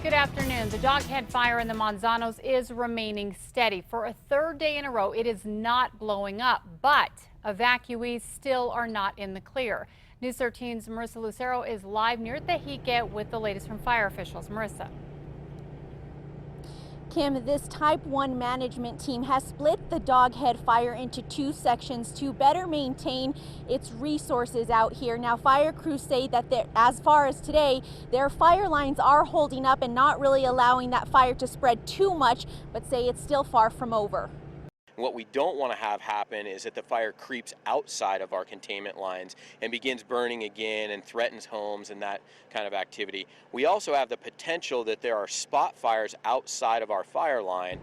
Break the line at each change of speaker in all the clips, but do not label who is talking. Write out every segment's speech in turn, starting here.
Good afternoon. The Doghead fire in the Manzanos is remaining steady. For a third day in a row, it is not blowing up, but evacuees still are not in the clear. News 13's Marissa Lucero is live near Tehique with the latest from fire officials. Marissa.
Kim, this Type 1 management team has split the Doghead fire into two sections to better maintain its resources out here. Now, fire crews say that as far as today, their fire lines are holding up and not really allowing that fire to spread too much, but say it's still far from over.
What we don't want to have happen is that the fire creeps outside of our containment lines and begins burning again and threatens homes and that kind of activity. We also have the potential that there are spot fires outside of our fire line.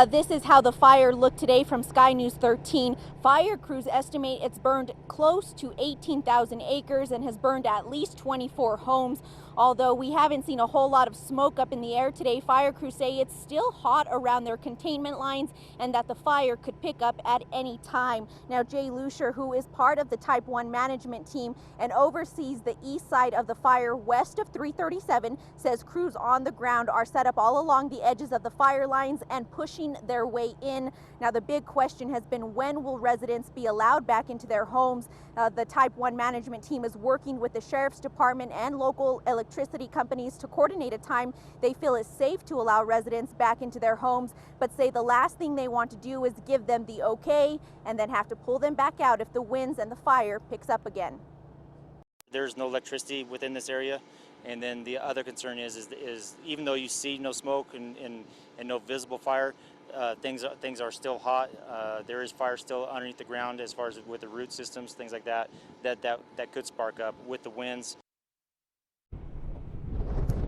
This is how the fire looked today from Sky News 13. Fire crews estimate it's burned close to 18,000 acres and has burned at least 24 homes. Although we haven't seen a whole lot of smoke up in the air today, fire crews say it's still hot around their containment lines and that the fire could pick up at any time. Now, Jay Lucier, who is part of the Type 1 management team and oversees the east side of the fire west of 337, says crews on the ground are set up all along the edges of the fire lines and pushing their way in. Now, the big question has been, when will residents be allowed back into their homes? The Type 1 management team is working with the Sheriff's Department and local electricity companies to coordinate a time they feel is safe to allow residents back into their homes, but say the last thing they want to do is give them the okay and then have to pull them back out if the winds and the fire picks up again.
There's no electricity within this area, and then the other concern is even though you see no smoke and no visible fire, things are still hot. There is fire still underneath the ground as far as with the root systems, things like that could spark up with the winds.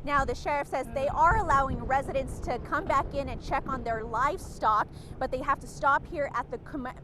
Now, the sheriff says they are allowing residents to come back in and check on their livestock, but they have to stop here at the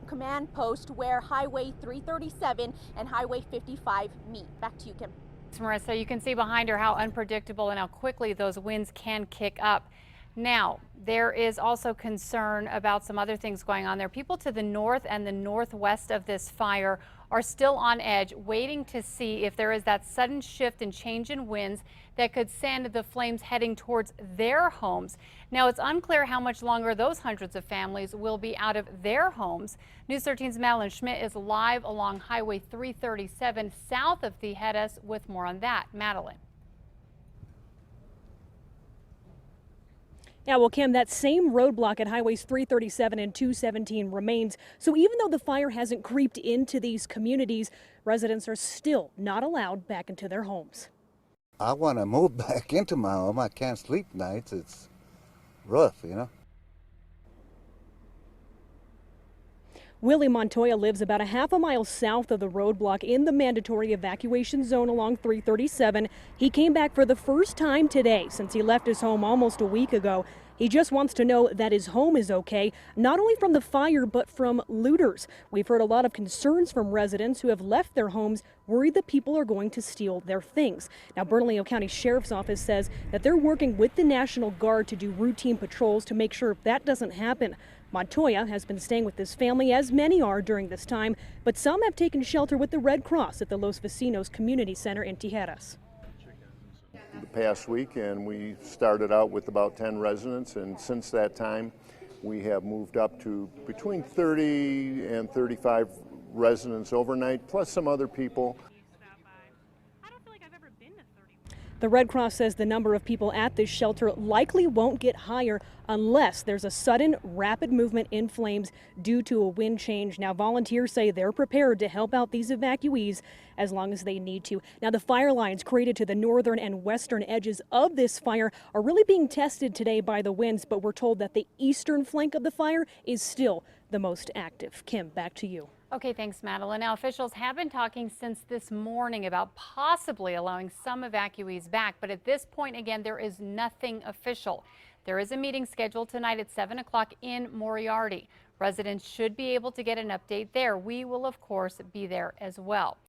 command post where Highway 337 and Highway 55 meet. Back to you, Kim.
Marissa, you can see behind her how unpredictable and how quickly those winds can kick up. Now, there is also concern about some other things going on there. People to the north and the northwest of this fire are still on edge, waiting to see if there is that sudden shift and change in winds that could send the flames heading towards their homes. Now, it's unclear how much longer those hundreds of families will be out of their homes. News 13's Madeline Schmidt is live along Highway 337 south of Tejedas with more on that. Madeline.
Yeah, well, Kim, that same roadblock at Highways 337 and 217 remains. So even though the fire hasn't creeped into these communities, residents are still not allowed back into their homes.
I want to move back into my home. I can't sleep nights. It's rough, you know.
Willie Montoya lives about a half a mile south of the roadblock in the mandatory evacuation zone along 337. He came back for the first time today since he left his home almost a week ago. He just wants to know that his home is okay, not only from the fire, but from looters. We've heard a lot of concerns from residents who have left their homes, worried that people are going to steal their things. Now, Bernalillo County Sheriff's Office says that they're working with the National Guard to do routine patrols to make sure that doesn't happen. Montoya has been staying with his family, as many are during this time, but some have taken shelter with the Red Cross at the Los Vecinos Community Center in Tijeras.
The past week, and we started out with about 10 residents, and since that time we have moved up to between 30 and 35 residents overnight, plus some other people.
The Red Cross says the number of people at this shelter likely won't get higher unless there's a sudden, rapid movement in flames due to a wind change. Now, volunteers say they're prepared to help out these evacuees as long as they need to. Now, the fire lines created to the northern and western edges of this fire are really being tested today by the winds, but we're told that the eastern flank of the fire is still the most active. Kim, back to you.
Okay, thanks, Madeline. Now, officials have been talking since this morning about possibly allowing some evacuees back, but at this point, again, there is nothing official. There is a meeting scheduled tonight at 7 o'clock in Moriarty. Residents should be able to get an update there. We will, of course, be there as well.